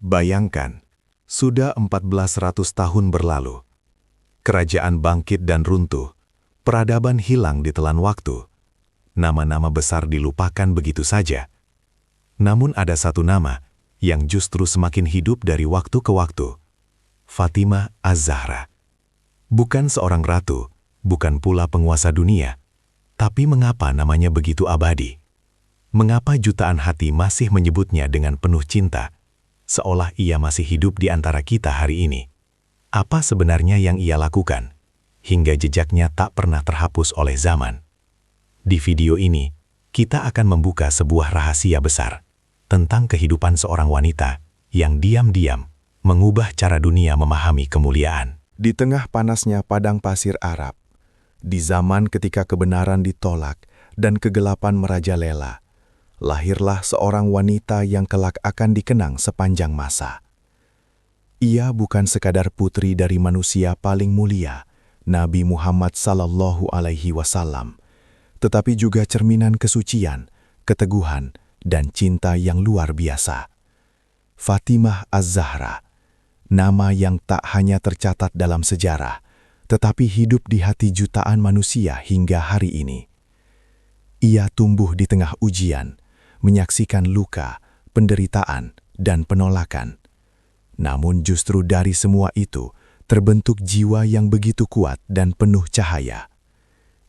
Bayangkan, sudah 1400 tahun berlalu. Kerajaan bangkit dan runtuh, peradaban hilang ditelan waktu. Nama-nama besar dilupakan begitu saja. Namun ada satu nama yang justru semakin hidup dari waktu ke waktu. Fatimah Az-Zahra. Bukan seorang ratu, bukan pula penguasa dunia. Tapi mengapa namanya begitu abadi? Mengapa jutaan hati masih menyebutnya dengan penuh cinta, seolah ia masih hidup di antara kita hari ini? Apa sebenarnya yang ia lakukan, hingga jejaknya tak pernah terhapus oleh zaman? Di video ini, kita akan membuka sebuah rahasia besar tentang kehidupan seorang wanita yang diam-diam mengubah cara dunia memahami kemuliaan. Di tengah panasnya padang pasir Arab, di zaman ketika kebenaran ditolak dan kegelapan merajalela, lahirlah seorang wanita yang kelak akan dikenang sepanjang masa. Ia bukan sekadar putri dari manusia paling mulia, Nabi Muhammad Sallallahu Alaihi Wasallam, tetapi juga cerminan kesucian, keteguhan, dan cinta yang luar biasa. Fatimah Az-Zahra, nama yang tak hanya tercatat dalam sejarah, tetapi hidup di hati jutaan manusia hingga hari ini. Ia tumbuh di tengah ujian, menyaksikan luka, penderitaan, dan penolakan. Namun justru dari semua itu, terbentuk jiwa yang begitu kuat dan penuh cahaya.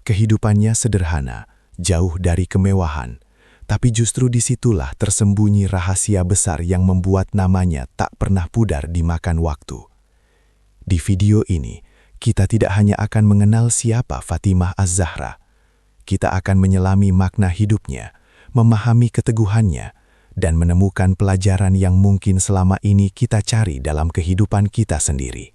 Kehidupannya sederhana, jauh dari kemewahan, tapi justru disitulah tersembunyi rahasia besar yang membuat namanya tak pernah pudar dimakan waktu. Di video ini, kita tidak hanya akan mengenal siapa Fatimah Az-Zahra, kita akan menyelami makna hidupnya, memahami keteguhannya, dan menemukan pelajaran yang mungkin selama ini kita cari dalam kehidupan kita sendiri.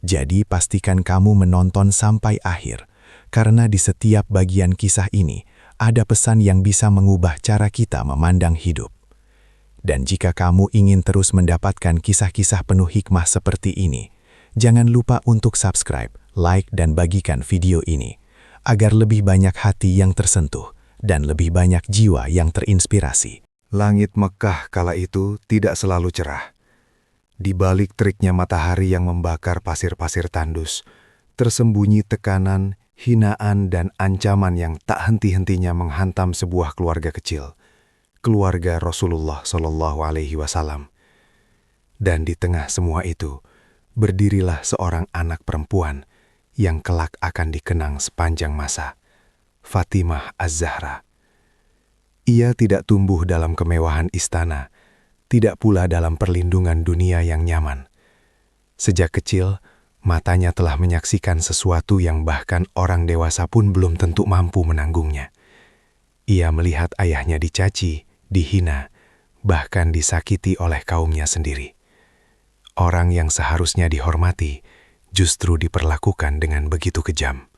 Jadi pastikan kamu menonton sampai akhir, karena di setiap bagian kisah ini ada pesan yang bisa mengubah cara kita memandang hidup. Dan jika kamu ingin terus mendapatkan kisah-kisah penuh hikmah seperti ini, jangan lupa untuk subscribe, like, dan bagikan video ini, agar lebih banyak hati yang tersentuh dan lebih banyak jiwa yang terinspirasi. Langit Mekah kala itu tidak selalu cerah. Di balik teriknya matahari yang membakar pasir-pasir tandus, tersembunyi tekanan, hinaan, dan ancaman yang tak henti-hentinya menghantam sebuah keluarga kecil, keluarga Rasulullah Shallallahu Alaihi Wasallam. Dan di tengah semua itu, berdirilah seorang anak perempuan yang kelak akan dikenang sepanjang masa, Fatimah Az-Zahra. Ia tidak tumbuh dalam kemewahan istana, tidak pula dalam perlindungan dunia yang nyaman. Sejak kecil, matanya telah menyaksikan sesuatu yang bahkan orang dewasa pun belum tentu mampu menanggungnya. Ia melihat ayahnya dicaci, dihina, bahkan disakiti oleh kaumnya sendiri. Orang yang seharusnya dihormati, justru diperlakukan dengan begitu kejam.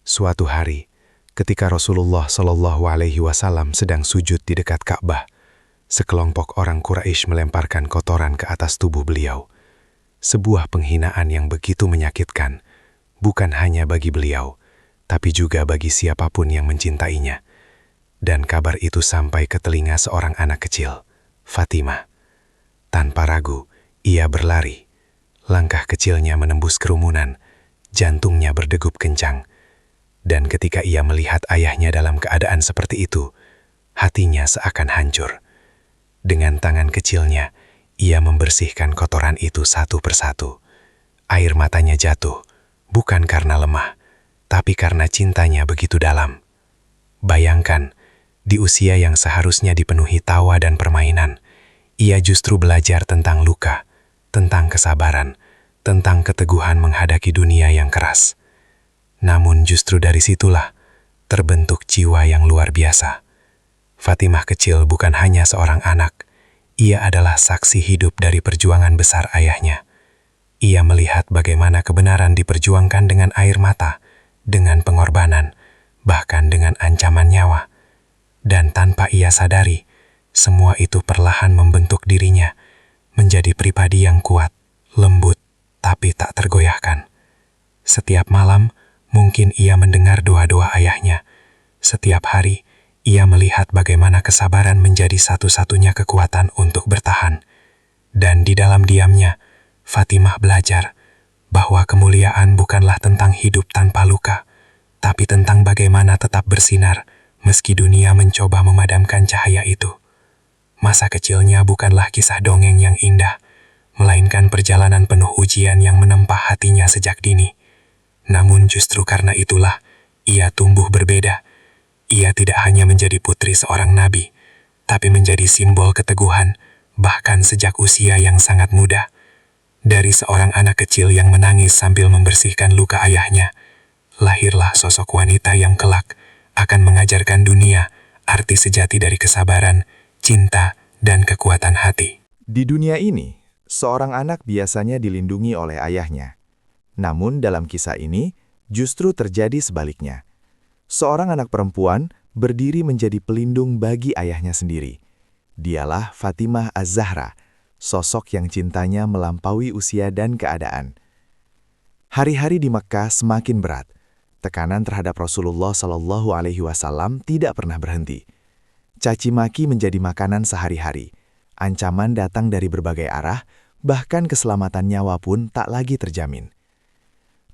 Suatu hari, ketika Rasulullah Shallallahu Alaihi Wasallam sedang sujud di dekat Ka'bah, sekelompok orang Quraisy melemparkan kotoran ke atas tubuh beliau. Sebuah penghinaan yang begitu menyakitkan, bukan hanya bagi beliau, tapi juga bagi siapapun yang mencintainya. Dan kabar itu sampai ke telinga seorang anak kecil, Fatimah. Tanpa ragu, ia berlari. Langkah kecilnya menembus kerumunan, jantungnya berdegup kencang. Dan ketika ia melihat ayahnya dalam keadaan seperti itu, hatinya seakan hancur. Dengan tangan kecilnya, ia membersihkan kotoran itu satu persatu. Air matanya jatuh, bukan karena lemah, tapi karena cintanya begitu dalam. Bayangkan, di usia yang seharusnya dipenuhi tawa dan permainan, ia justru belajar tentang luka, tentang kesabaran, tentang keteguhan menghadapi dunia yang keras. Namun justru dari situlah terbentuk jiwa yang luar biasa. Fatimah kecil bukan hanya seorang anak, ia adalah saksi hidup dari perjuangan besar ayahnya. Ia melihat bagaimana kebenaran diperjuangkan dengan air mata, dengan pengorbanan, bahkan dengan ancaman nyawa. Dan tanpa ia sadari, semua itu perlahan membentuk dirinya menjadi pribadi yang kuat, lembut, tapi tak tergoyahkan. Setiap malam, mungkin ia mendengar doa-doa ayahnya. Setiap hari, ia melihat bagaimana kesabaran menjadi satu-satunya kekuatan untuk bertahan. Dan di dalam diamnya, Fatimah belajar bahwa kemuliaan bukanlah tentang hidup tanpa luka, tapi tentang bagaimana tetap bersinar meski dunia mencoba memadamkan cahaya itu. Masa kecilnya bukanlah kisah dongeng yang indah, melainkan perjalanan penuh ujian yang menempa hatinya sejak dini. Namun justru karena itulah, ia tumbuh berbeda. Ia tidak hanya menjadi putri seorang nabi, tapi menjadi simbol keteguhan, bahkan sejak usia yang sangat muda. Dari seorang anak kecil yang menangis sambil membersihkan luka ayahnya, lahirlah sosok wanita yang kelak akan mengajarkan dunia arti sejati dari kesabaran, cinta, dan kekuatan hati. Di dunia ini, seorang anak biasanya dilindungi oleh ayahnya. Namun dalam kisah ini, justru terjadi sebaliknya. Seorang anak perempuan berdiri menjadi pelindung bagi ayahnya sendiri. Dialah Fatimah Az-Zahra, sosok yang cintanya melampaui usia dan keadaan. Hari-hari di Mekkah semakin berat. Tekanan terhadap Rasulullah Shallallahu Alaihi Wasallam tidak pernah berhenti. Caci maki menjadi makanan sehari-hari. Ancaman datang dari berbagai arah, bahkan keselamatan nyawa pun tak lagi terjamin.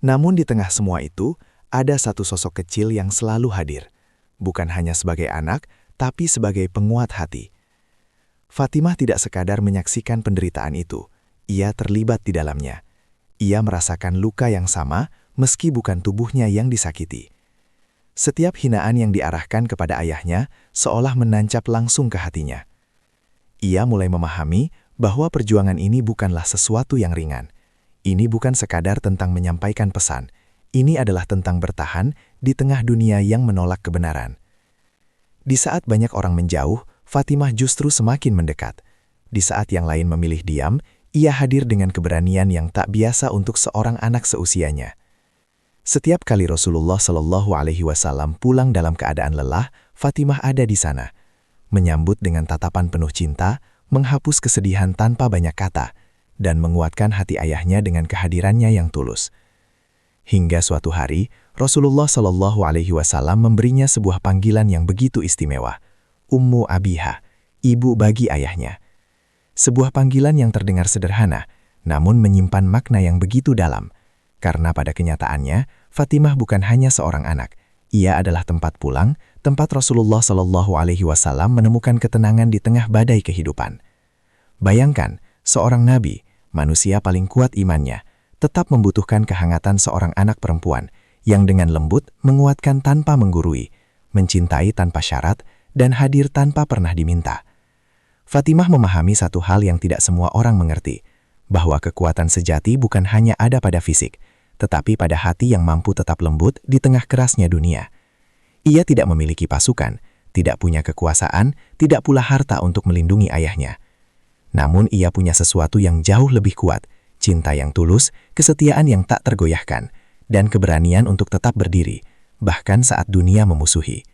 Namun di tengah semua itu, ada satu sosok kecil yang selalu hadir. Bukan hanya sebagai anak, tapi sebagai penguat hati. Fatimah tidak sekadar menyaksikan penderitaan itu, ia terlibat di dalamnya. Ia merasakan luka yang sama, meski bukan tubuhnya yang disakiti. Setiap hinaan yang diarahkan kepada ayahnya, seolah menancap langsung ke hatinya. Ia mulai memahami bahwa perjuangan ini bukanlah sesuatu yang ringan. Ini bukan sekadar tentang menyampaikan pesan, ini adalah tentang bertahan di tengah dunia yang menolak kebenaran. Di saat banyak orang menjauh, Fatimah justru semakin mendekat. Di saat yang lain memilih diam, ia hadir dengan keberanian yang tak biasa untuk seorang anak seusianya. Setiap kali Rasulullah Shallallahu Alaihi Wasallam pulang dalam keadaan lelah, Fatimah ada di sana, menyambut dengan tatapan penuh cinta, menghapus kesedihan tanpa banyak kata, dan menguatkan hati ayahnya dengan kehadirannya yang tulus. Hingga suatu hari, Rasulullah Shallallahu Alaihi Wasallam memberinya sebuah panggilan yang begitu istimewa, Ummu Abiha, ibu bagi ayahnya. Sebuah panggilan yang terdengar sederhana, namun menyimpan makna yang begitu dalam. Karena pada kenyataannya, Fatimah bukan hanya seorang anak. Ia adalah tempat pulang, tempat Rasulullah Shallallahu Alaihi Wasallam menemukan ketenangan di tengah badai kehidupan. Bayangkan, seorang nabi, manusia paling kuat imannya, tetap membutuhkan kehangatan seorang anak perempuan yang dengan lembut menguatkan tanpa menggurui, mencintai tanpa syarat, dan hadir tanpa pernah diminta. Fatimah memahami satu hal yang tidak semua orang mengerti, bahwa kekuatan sejati bukan hanya ada pada fisik, tetapi pada hati yang mampu tetap lembut di tengah kerasnya dunia. Ia tidak memiliki pasukan, tidak punya kekuasaan, tidak pula harta untuk melindungi ayahnya. Namun ia punya sesuatu yang jauh lebih kuat, cinta yang tulus, kesetiaan yang tak tergoyahkan, dan keberanian untuk tetap berdiri, bahkan saat dunia memusuhi.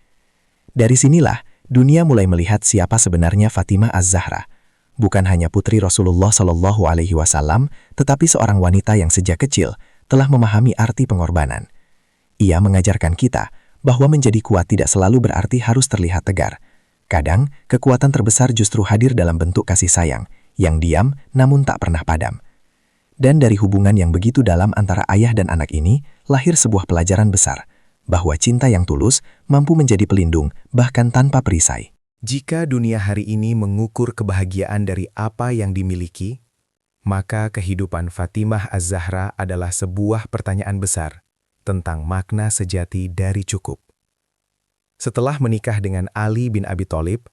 Dari sinilah, dunia mulai melihat siapa sebenarnya Fatimah Az-Zahra. Bukan hanya putri Rasulullah Shallallahu Alaihi Wasallam, tetapi seorang wanita yang sejak kecil telah memahami arti pengorbanan. Ia mengajarkan kita bahwa menjadi kuat tidak selalu berarti harus terlihat tegar. Kadang, kekuatan terbesar justru hadir dalam bentuk kasih sayang, yang diam namun tak pernah padam. Dan dari hubungan yang begitu dalam antara ayah dan anak ini, lahir sebuah pelajaran besar, bahwa cinta yang tulus mampu menjadi pelindung bahkan tanpa perisai. Jika dunia hari ini mengukur kebahagiaan dari apa yang dimiliki, maka kehidupan Fatimah Az-Zahra adalah sebuah pertanyaan besar tentang makna sejati dari cukup. Setelah menikah dengan Ali bin Abi Thalib,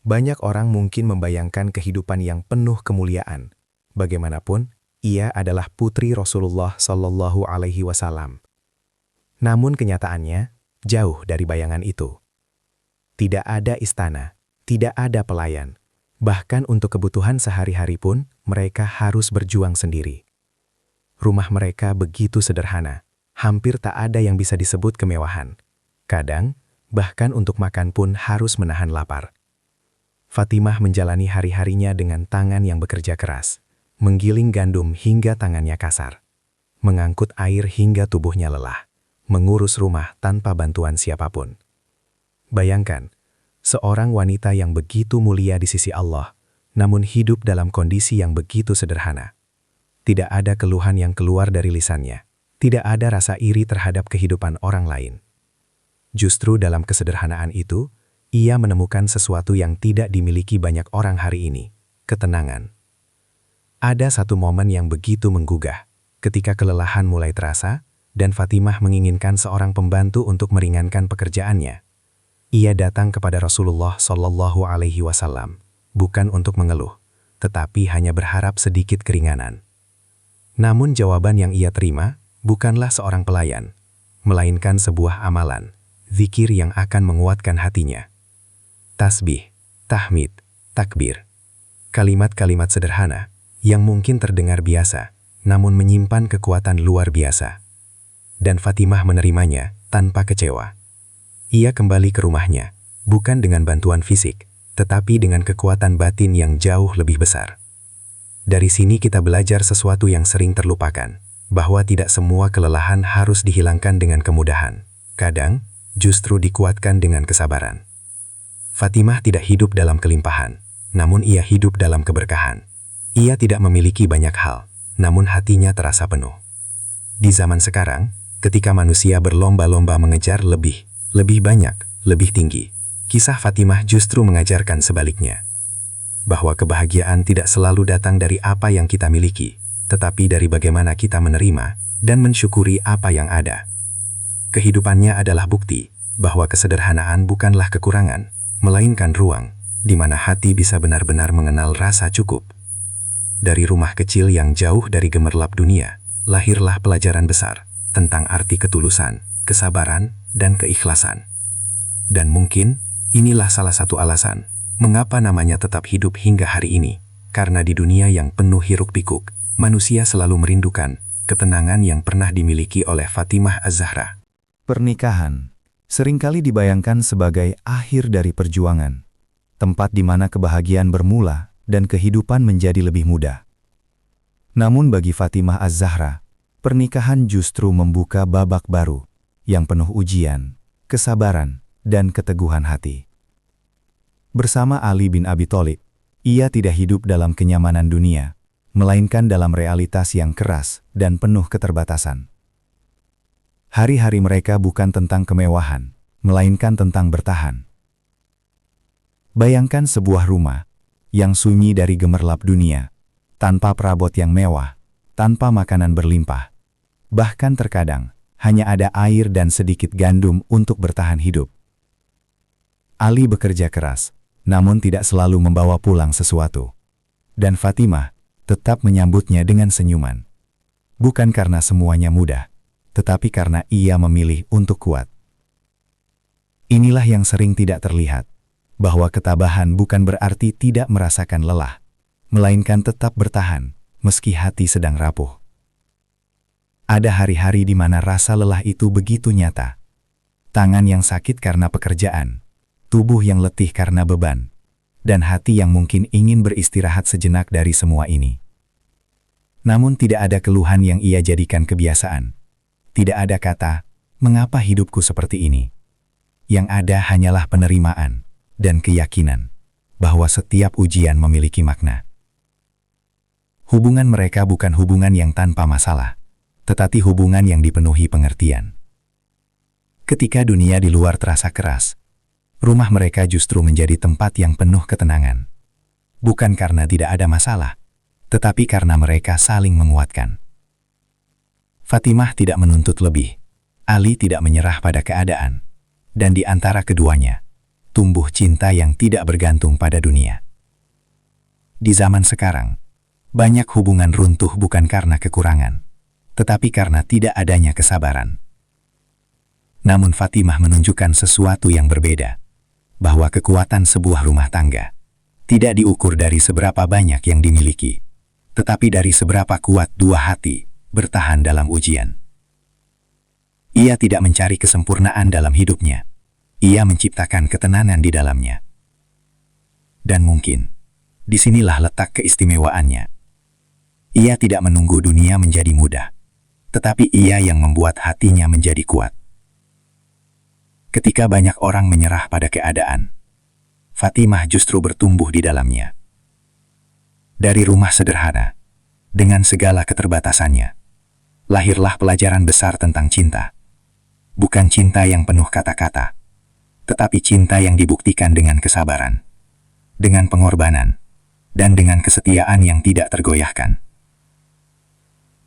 banyak orang mungkin membayangkan kehidupan yang penuh kemuliaan. Bagaimanapun, ia adalah putri Rasulullah Shallallahu Alaihi Wasallam. Namun kenyataannya jauh dari bayangan itu. Tidak ada istana, tidak ada pelayan. Bahkan untuk kebutuhan sehari-hari pun, mereka harus berjuang sendiri. Rumah mereka begitu sederhana, hampir tak ada yang bisa disebut kemewahan. Kadang, bahkan untuk makan pun harus menahan lapar. Fatimah menjalani hari-harinya dengan tangan yang bekerja keras, menggiling gandum hingga tangannya kasar, mengangkut air hingga tubuhnya lelah, mengurus rumah tanpa bantuan siapapun. Bayangkan, seorang wanita yang begitu mulia di sisi Allah, namun hidup dalam kondisi yang begitu sederhana. Tidak ada keluhan yang keluar dari lisannya. Tidak ada rasa iri terhadap kehidupan orang lain. Justru dalam kesederhanaan itu, ia menemukan sesuatu yang tidak dimiliki banyak orang hari ini, ketenangan. Ada satu momen yang begitu menggugah, ketika kelelahan mulai terasa, dan Fatimah menginginkan seorang pembantu untuk meringankan pekerjaannya. Ia datang kepada Rasulullah Shallallahu Alaihi Wasallam, bukan untuk mengeluh, tetapi hanya berharap sedikit keringanan. Namun jawaban yang ia terima bukanlah seorang pelayan, melainkan sebuah amalan, zikir yang akan menguatkan hatinya. Tasbih, tahmid, takbir. Kalimat-kalimat sederhana yang mungkin terdengar biasa, namun menyimpan kekuatan luar biasa. Dan Fatimah menerimanya tanpa kecewa. Ia kembali ke rumahnya, bukan dengan bantuan fisik, tetapi dengan kekuatan batin yang jauh lebih besar. Dari sini kita belajar sesuatu yang sering terlupakan, bahwa tidak semua kelelahan harus dihilangkan dengan kemudahan. Kadang, justru dikuatkan dengan kesabaran. Fatimah tidak hidup dalam kelimpahan, namun ia hidup dalam keberkahan. Ia tidak memiliki banyak hal, namun hatinya terasa penuh. Di zaman sekarang, ketika manusia berlomba-lomba mengejar lebih banyak, lebih tinggi, kisah Fatimah justru mengajarkan sebaliknya. Bahwa kebahagiaan tidak selalu datang dari apa yang kita miliki, tetapi dari bagaimana kita menerima dan mensyukuri apa yang ada. Kehidupannya adalah bukti bahwa kesederhanaan bukanlah kekurangan, melainkan ruang di mana hati bisa benar-benar mengenal rasa cukup. Dari rumah kecil yang jauh dari gemerlap dunia, lahirlah pelajaran besar tentang arti ketulusan, kesabaran, dan keikhlasan. Dan mungkin inilah salah satu alasan mengapa namanya tetap hidup hingga hari ini, karena di dunia yang penuh hiruk-pikuk, manusia selalu merindukan ketenangan yang pernah dimiliki oleh Fatimah Az-Zahra. Pernikahan seringkali dibayangkan sebagai akhir dari perjuangan, tempat di mana kebahagiaan bermula dan kehidupan menjadi lebih mudah. Namun bagi Fatimah Az-Zahra, pernikahan justru membuka babak baru yang penuh ujian, kesabaran, dan keteguhan hati. Bersama Ali bin Abi Thalib, ia tidak hidup dalam kenyamanan dunia, melainkan dalam realitas yang keras dan penuh keterbatasan. Hari-hari mereka bukan tentang kemewahan, melainkan tentang bertahan. Bayangkan sebuah rumah yang sunyi dari gemerlap dunia, tanpa perabot yang mewah, tanpa makanan berlimpah. Bahkan terkadang, hanya ada air dan sedikit gandum untuk bertahan hidup. Ali bekerja keras, namun tidak selalu membawa pulang sesuatu. Dan Fatimah tetap menyambutnya dengan senyuman. Bukan karena semuanya mudah, tetapi karena ia memilih untuk kuat. Inilah yang sering tidak terlihat, bahwa ketabahan bukan berarti tidak merasakan lelah, melainkan tetap bertahan, meski hati sedang rapuh. Ada hari-hari di mana rasa lelah itu begitu nyata. Tangan yang sakit karena pekerjaan, tubuh yang letih karena beban, dan hati yang mungkin ingin beristirahat sejenak dari semua ini. Namun tidak ada keluhan yang ia jadikan kebiasaan. Tidak ada kata, mengapa hidupku seperti ini? Yang ada hanyalah penerimaan dan keyakinan bahwa setiap ujian memiliki makna. Hubungan mereka bukan hubungan yang tanpa masalah, tetapi hubungan yang dipenuhi pengertian. Ketika dunia di luar terasa keras, rumah mereka justru menjadi tempat yang penuh ketenangan. Bukan karena tidak ada masalah, tetapi karena mereka saling menguatkan. Fatimah tidak menuntut lebih, Ali tidak menyerah pada keadaan, dan di antara keduanya, tumbuh cinta yang tidak bergantung pada dunia. Di zaman sekarang, banyak hubungan runtuh bukan karena kekurangan, tetapi karena tidak adanya kesabaran. Namun Fatimah menunjukkan sesuatu yang berbeda, bahwa kekuatan sebuah rumah tangga tidak diukur dari seberapa banyak yang dimiliki, tetapi dari seberapa kuat dua hati bertahan dalam ujian. Ia tidak mencari kesempurnaan dalam hidupnya. Ia menciptakan ketenangan di dalamnya. Dan mungkin, disinilah letak keistimewaannya. Ia tidak menunggu dunia menjadi mudah, tetapi ia yang membuat hatinya menjadi kuat. Ketika banyak orang menyerah pada keadaan, Fatimah justru bertumbuh di dalamnya. Dari rumah sederhana, dengan segala keterbatasannya, lahirlah pelajaran besar tentang cinta. Bukan cinta yang penuh kata-kata, tetapi cinta yang dibuktikan dengan kesabaran, dengan pengorbanan, dan dengan kesetiaan yang tidak tergoyahkan.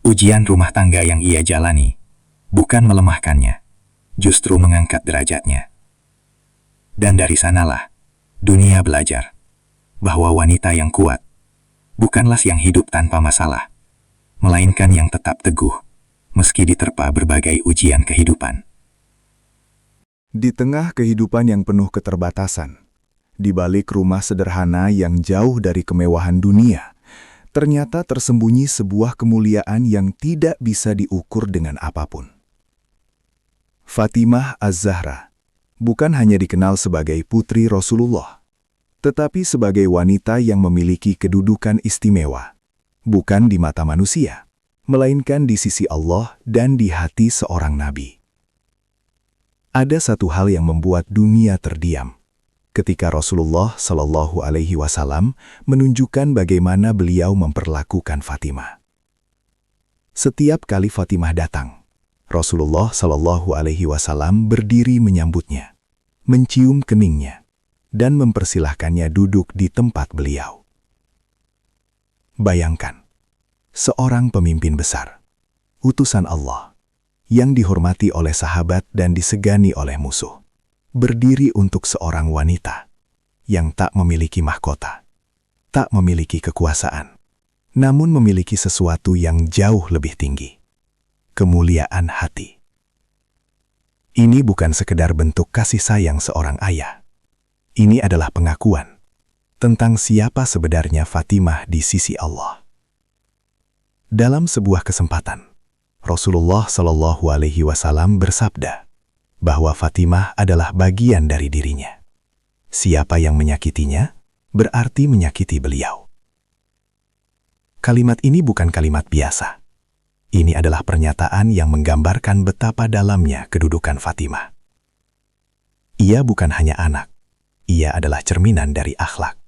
Ujian rumah tangga yang ia jalani bukan melemahkannya, justru mengangkat derajatnya. Dan dari sanalah dunia belajar bahwa wanita yang kuat bukanlah yang hidup tanpa masalah, melainkan yang tetap teguh meski diterpa berbagai ujian kehidupan. Di tengah kehidupan yang penuh keterbatasan, di balik rumah sederhana yang jauh dari kemewahan dunia, ternyata tersembunyi sebuah kemuliaan yang tidak bisa diukur dengan apapun. Fatimah Az-Zahra bukan hanya dikenal sebagai putri Rasulullah, tetapi sebagai wanita yang memiliki kedudukan istimewa, bukan di mata manusia, melainkan di sisi Allah dan di hati seorang nabi. Ada satu hal yang membuat dunia terdiam, ketika Rasulullah Shallallahu Alaihi Wasallam menunjukkan bagaimana beliau memperlakukan Fatimah. Setiap kali Fatimah datang, Rasulullah Shallallahu Alaihi Wasallam berdiri menyambutnya, mencium keningnya, dan mempersilahkannya duduk di tempat beliau. Bayangkan, seorang pemimpin besar, utusan Allah, yang dihormati oleh sahabat dan disegani oleh musuh, berdiri untuk seorang wanita yang tak memiliki mahkota, tak memiliki kekuasaan, namun memiliki sesuatu yang jauh lebih tinggi, kemuliaan hati. Ini bukan sekedar bentuk kasih sayang seorang ayah. Ini adalah pengakuan tentang siapa sebenarnya Fatimah di sisi Allah. Dalam sebuah kesempatan, Rasulullah Shallallahu Alaihi Wasallam bersabda bahwa Fatimah adalah bagian dari dirinya. Siapa yang menyakitinya, berarti menyakiti beliau. Kalimat ini bukan kalimat biasa. Ini adalah pernyataan yang menggambarkan betapa dalamnya kedudukan Fatimah. Ia bukan hanya anak. Ia adalah cerminan dari akhlak,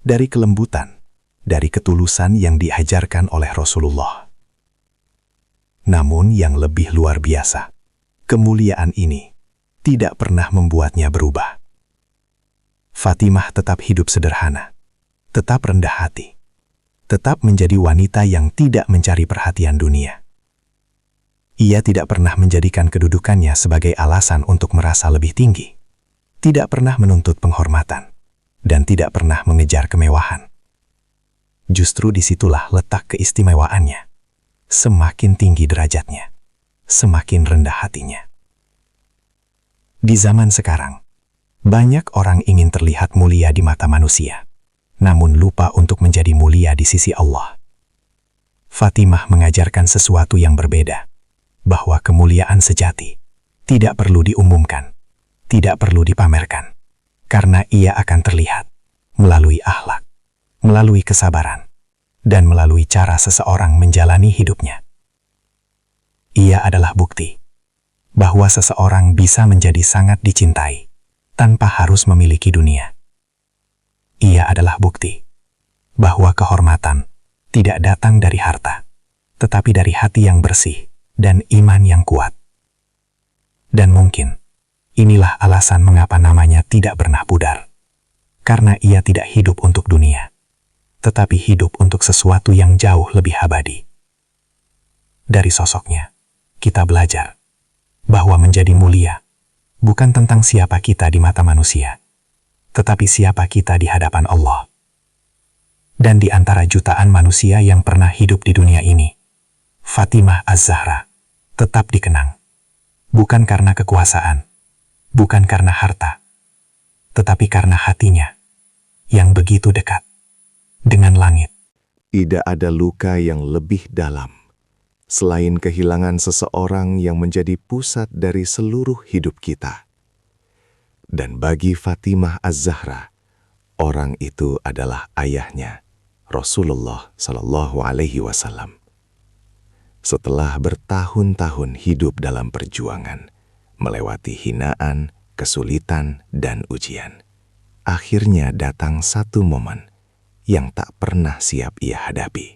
dari kelembutan, dari ketulusan yang diajarkan oleh Rasulullah. Namun yang lebih luar biasa, kemuliaan ini tidak pernah membuatnya berubah. Fatimah tetap hidup sederhana, tetap rendah hati, tetap menjadi wanita yang tidak mencari perhatian dunia. Ia tidak pernah menjadikan kedudukannya sebagai alasan untuk merasa lebih tinggi. Tidak pernah menuntut penghormatan, dan tidak pernah mengejar kemewahan. Justru disitulah letak keistimewaannya. Semakin tinggi derajatnya, semakin rendah hatinya. Di zaman sekarang, banyak orang ingin terlihat mulia di mata manusia, namun lupa untuk menjadi mulia di sisi Allah. Fatimah mengajarkan sesuatu yang berbeda, bahwa kemuliaan sejati tidak perlu diumumkan, tidak perlu dipamerkan, karena ia akan terlihat melalui akhlak, melalui kesabaran, dan melalui cara seseorang menjalani hidupnya. Ia adalah bukti bahwa seseorang bisa menjadi sangat dicintai tanpa harus memiliki dunia. Ia adalah bukti bahwa kehormatan tidak datang dari harta, tetapi dari hati yang bersih dan iman yang kuat. Dan mungkin inilah alasan mengapa namanya tidak pernah pudar. Karena ia tidak hidup untuk dunia, tetapi hidup untuk sesuatu yang jauh lebih abadi. Dari sosoknya, kita belajar bahwa menjadi mulia bukan tentang siapa kita di mata manusia, tetapi siapa kita di hadapan Allah. Dan di antara jutaan manusia yang pernah hidup di dunia ini, Fatimah Az-Zahra tetap dikenang, bukan karena kekuasaan, bukan karena harta, tetapi karena hatinya yang begitu dekat dengan langit. Tidak ada luka yang lebih dalam selain kehilangan seseorang yang menjadi pusat dari seluruh hidup kita. Dan bagi Fatimah Az-Zahra, orang itu adalah ayahnya, Rasulullah Shallallahu Alaihi Wasallam. Setelah bertahun-tahun hidup dalam perjuangan, melewati hinaan, kesulitan, dan ujian, akhirnya datang satu momen yang tak pernah siap ia hadapi.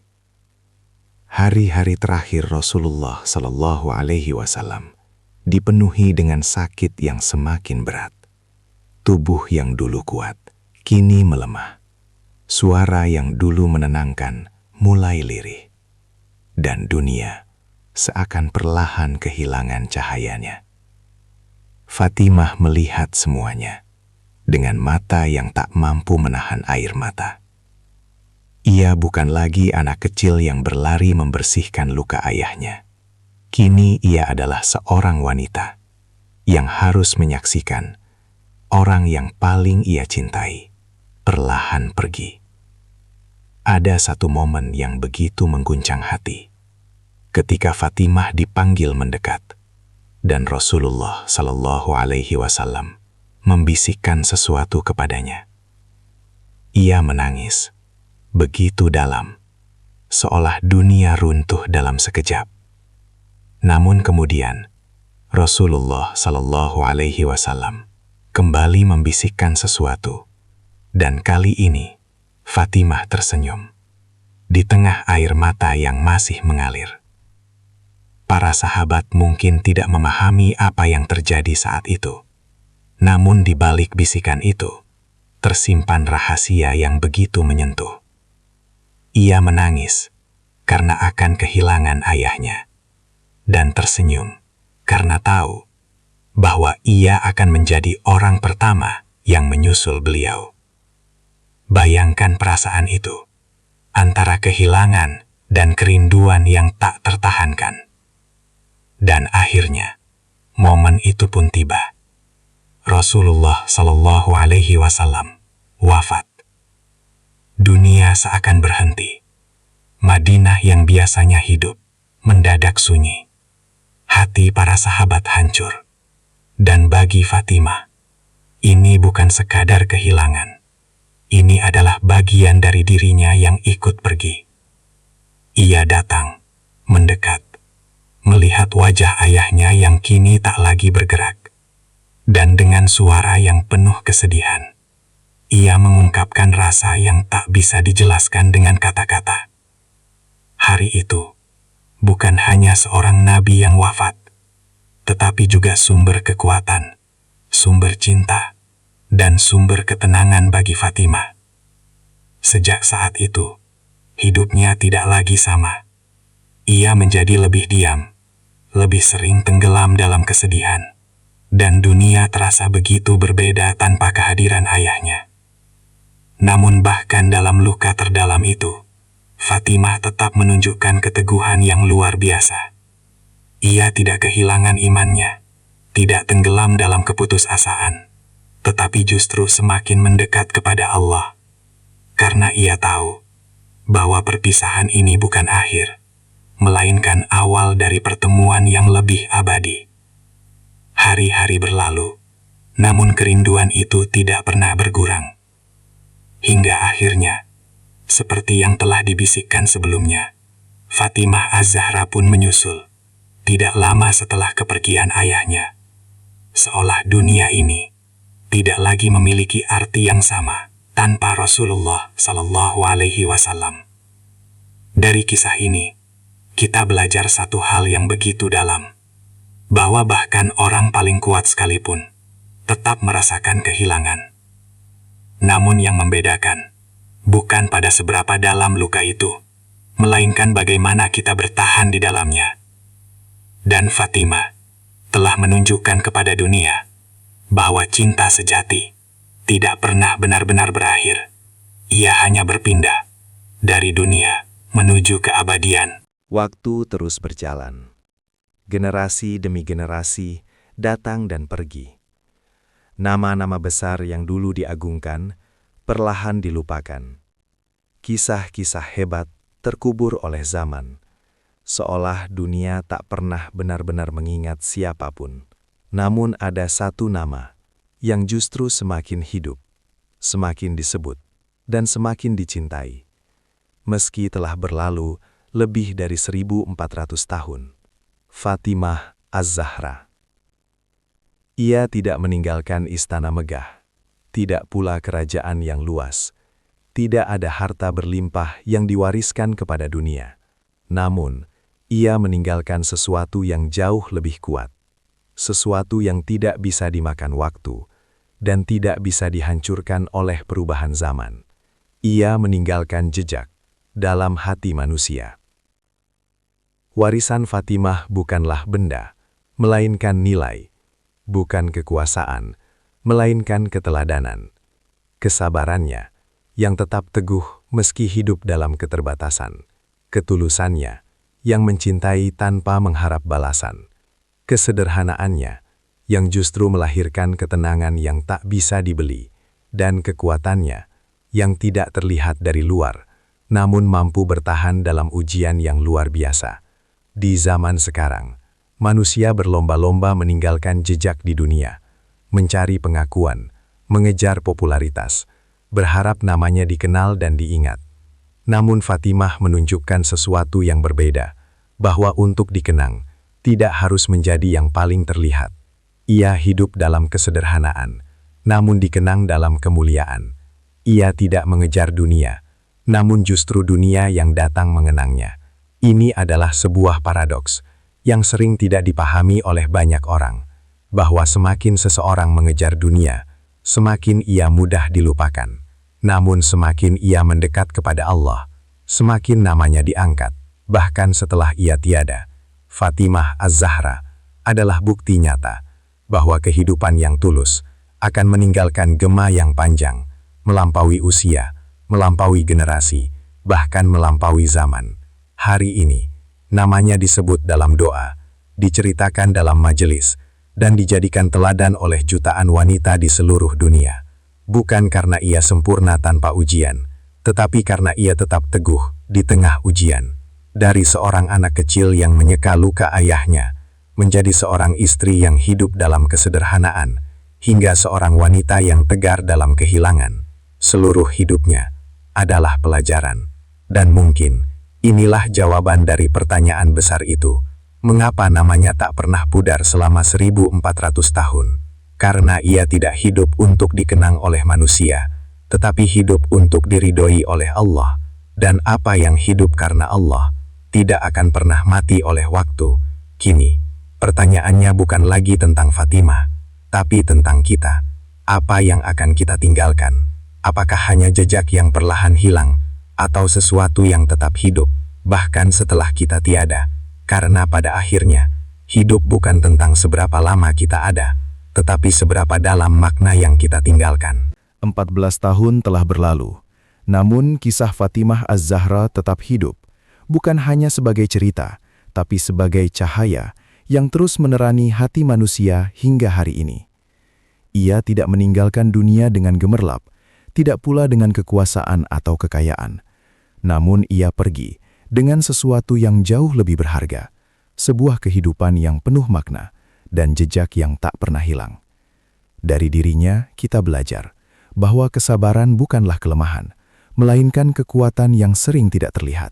Hari-hari terakhir Rasulullah Shallallahu Alaihi Wasallam dipenuhi dengan sakit yang semakin berat. Tubuh yang dulu kuat, kini melemah. Suara yang dulu menenangkan, mulai lirih. Dan dunia seakan perlahan kehilangan cahayanya. Fatimah melihat semuanya dengan mata yang tak mampu menahan air mata. Ia bukan lagi anak kecil yang berlari membersihkan luka ayahnya. Kini ia adalah seorang wanita yang harus menyaksikan orang yang paling ia cintai perlahan pergi. Ada satu momen yang begitu mengguncang hati. Ketika Fatimah dipanggil mendekat dan Rasulullah Shallallahu Alaihi Wasallam membisikkan sesuatu kepadanya. Ia menangis begitu dalam, seolah dunia runtuh dalam sekejap. Namun kemudian Rasulullah Shallallahu Alaihi Wasallam kembali membisikkan sesuatu, dan kali ini Fatimah tersenyum di tengah air mata yang masih mengalir. Para sahabat mungkin tidak memahami apa yang terjadi saat itu. Namun di balik bisikan itu, tersimpan rahasia yang begitu menyentuh. Ia menangis karena akan kehilangan ayahnya, dan tersenyum karena tahu bahwa ia akan menjadi orang pertama yang menyusul beliau. Bayangkan perasaan itu, antara kehilangan dan kerinduan yang tak tertahankan. Dan akhirnya, momen itu pun tiba. Rasulullah Shallallahu Alaihi Wasallam wafat. Dunia seakan berhenti. Madinah yang biasanya hidup mendadak sunyi. Hati para sahabat hancur. Dan bagi Fatimah, ini bukan sekadar kehilangan. Ini adalah bagian dari dirinya yang ikut pergi. Ia datang, mendekat, melihat wajah ayahnya yang kini tak lagi bergerak. Dan dengan suara yang penuh kesedihan, ia mengungkapkan rasa yang tak bisa dijelaskan dengan kata-kata. Hari itu, bukan hanya seorang nabi yang wafat, tetapi juga sumber kekuatan, sumber cinta, dan sumber ketenangan bagi Fatimah. Sejak saat itu, hidupnya tidak lagi sama. Ia menjadi lebih diam, lebih sering tenggelam dalam kesedihan, dan dunia terasa begitu berbeda tanpa kehadiran ayahnya. Namun bahkan dalam luka terdalam itu, Fatimah tetap menunjukkan keteguhan yang luar biasa. Ia tidak kehilangan imannya, tidak tenggelam dalam keputusasaan, tetapi justru semakin mendekat kepada Allah. Karena ia tahu bahwa perpisahan ini bukan akhir, melainkan awal dari pertemuan yang lebih abadi. Hari-hari berlalu, namun kerinduan itu tidak pernah berkurang. Hingga akhirnya, seperti yang telah dibisikkan sebelumnya, Fatimah Az-Zahra pun menyusul, tidak lama setelah kepergian ayahnya. Seolah dunia ini tidak lagi memiliki arti yang sama tanpa Rasulullah Shallallahu Alaihi Wasallam. Dari kisah ini, kita belajar satu hal yang begitu dalam, bahwa bahkan orang paling kuat sekalipun tetap merasakan kehilangan. Namun yang membedakan bukan pada seberapa dalam luka itu, melainkan bagaimana kita bertahan di dalamnya. Dan Fatimah telah menunjukkan kepada dunia bahwa cinta sejati tidak pernah benar-benar berakhir. Ia hanya berpindah dari dunia menuju keabadian. Waktu terus berjalan. Generasi demi generasi datang dan pergi. Nama-nama besar yang dulu diagungkan perlahan dilupakan. Kisah-kisah hebat terkubur oleh zaman, seolah dunia tak pernah benar-benar mengingat siapapun. Namun ada satu nama yang justru semakin hidup, semakin disebut, dan semakin dicintai. Meski telah berlalu lebih dari 1400 tahun. Fatimah Az-Zahra. Ia tidak meninggalkan istana megah, tidak pula kerajaan yang luas. tidak ada harta berlimpah yang diwariskan kepada dunia. Namun, ia meninggalkan sesuatu yang jauh lebih kuat. Sesuatu yang tidak bisa dimakan waktu dan tidak bisa dihancurkan oleh perubahan zaman. Ia meninggalkan jejak dalam hati manusia. Warisan Fatimah bukanlah benda, melainkan nilai, bukan kekuasaan, melainkan keteladanan. Kesabarannya, yang tetap teguh meski hidup dalam keterbatasan. Ketulusannya, yang mencintai tanpa mengharap balasan. Kesederhanaannya, yang justru melahirkan ketenangan yang tak bisa dibeli. Dan kekuatannya, yang tidak terlihat dari luar, namun mampu bertahan dalam ujian yang luar biasa. Di zaman sekarang, manusia berlomba-lomba meninggalkan jejak di dunia, mencari pengakuan, mengejar popularitas, berharap namanya dikenal dan diingat. Namun Fatimah menunjukkan sesuatu yang berbeda, bahwa untuk dikenang, tidak harus menjadi yang paling terlihat. Ia hidup dalam kesederhanaan, namun dikenang dalam kemuliaan. Ia tidak mengejar dunia, namun justru dunia yang datang mengenangnya. Ini adalah sebuah paradoks yang sering tidak dipahami oleh banyak orang, bahwa semakin seseorang mengejar dunia, semakin ia mudah dilupakan. Namun semakin ia mendekat kepada Allah, semakin namanya diangkat, bahkan setelah ia tiada. Fatimah Az-Zahra adalah bukti nyata bahwa kehidupan yang tulus akan meninggalkan gema yang panjang, melampaui usia, melampaui generasi, bahkan melampaui zaman. Hari ini, namanya disebut dalam doa, diceritakan dalam majelis, dan dijadikan teladan oleh jutaan wanita di seluruh dunia. Bukan karena ia sempurna tanpa ujian, tetapi karena ia tetap teguh di tengah ujian. Dari seorang anak kecil yang menyeka luka ayahnya, menjadi seorang istri yang hidup dalam kesederhanaan, hingga seorang wanita yang tegar dalam kehilangan. Seluruh hidupnya adalah pelajaran. Dan mungkin, inilah jawaban dari pertanyaan besar itu. Mengapa namanya tak pernah pudar selama 1400 tahun? Karena ia tidak hidup untuk dikenang oleh manusia, tetapi hidup untuk diridhoi oleh Allah. Dan apa yang hidup karena Allah, tidak akan pernah mati oleh waktu. Kini, pertanyaannya bukan lagi tentang Fatimah, tapi tentang kita. Apa yang akan kita tinggalkan? Apakah hanya jejak yang perlahan hilang, atau sesuatu yang tetap hidup, bahkan setelah kita tiada? Karena pada akhirnya, hidup bukan tentang seberapa lama kita ada, tetapi seberapa dalam makna yang kita tinggalkan. 14 tahun telah berlalu, namun kisah Fatimah Az-Zahra tetap hidup, bukan hanya sebagai cerita, tapi sebagai cahaya yang terus menerani hati manusia hingga hari ini. Ia tidak meninggalkan dunia dengan gemerlap, tidak pula dengan kekuasaan atau kekayaan. Namun ia pergi dengan sesuatu yang jauh lebih berharga, sebuah kehidupan yang penuh makna dan jejak yang tak pernah hilang. Dari dirinya kita belajar bahwa kesabaran bukanlah kelemahan, melainkan kekuatan yang sering tidak terlihat.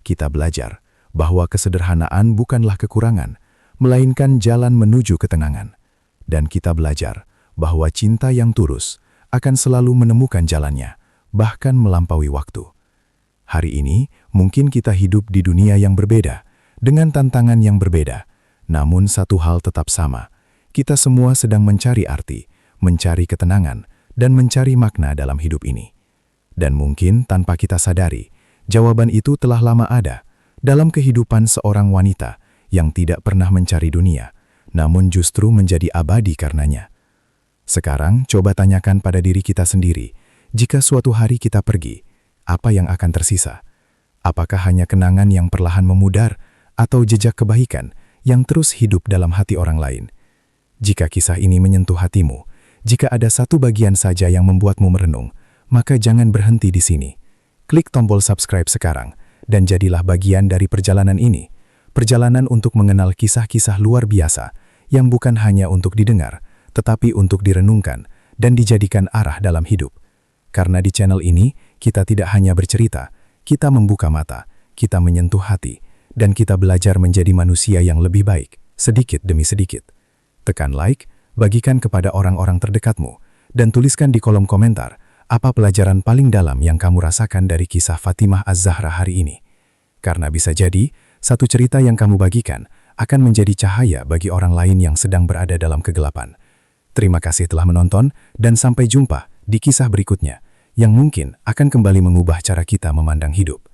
Kita belajar bahwa kesederhanaan bukanlah kekurangan, melainkan jalan menuju ketenangan. Dan kita belajar bahwa cinta yang tulus akan selalu menemukan jalannya, bahkan melampaui waktu. Hari ini, mungkin kita hidup di dunia yang berbeda, dengan tantangan yang berbeda. Namun satu hal tetap sama, kita semua sedang mencari arti, mencari ketenangan, dan mencari makna dalam hidup ini. Dan mungkin tanpa kita sadari, jawaban itu telah lama ada dalam kehidupan seorang wanita yang tidak pernah mencari dunia, namun justru menjadi abadi karenanya. Sekarang coba tanyakan pada diri kita sendiri, jika suatu hari kita pergi, apa yang akan tersisa? Apakah hanya kenangan yang perlahan memudar, atau jejak kebaikan yang terus hidup dalam hati orang lain? Jika kisah ini menyentuh hatimu, jika ada satu bagian saja yang membuatmu merenung, maka jangan berhenti di sini. Klik tombol subscribe sekarang, dan jadilah bagian dari perjalanan ini. Perjalanan untuk mengenal kisah-kisah luar biasa, yang bukan hanya untuk didengar, tetapi untuk direnungkan dan dijadikan arah dalam hidup. Karena di channel ini, kita tidak hanya bercerita, kita membuka mata, kita menyentuh hati, dan kita belajar menjadi manusia yang lebih baik, sedikit demi sedikit. Tekan like, bagikan kepada orang-orang terdekatmu, dan tuliskan di kolom komentar, apa pelajaran paling dalam yang kamu rasakan dari kisah Fatimah Az-Zahra hari ini. Karena bisa jadi, satu cerita yang kamu bagikan akan menjadi cahaya bagi orang lain yang sedang berada dalam kegelapan. Terima kasih telah menonton dan sampai jumpa di kisah berikutnya yang mungkin akan kembali mengubah cara kita memandang hidup.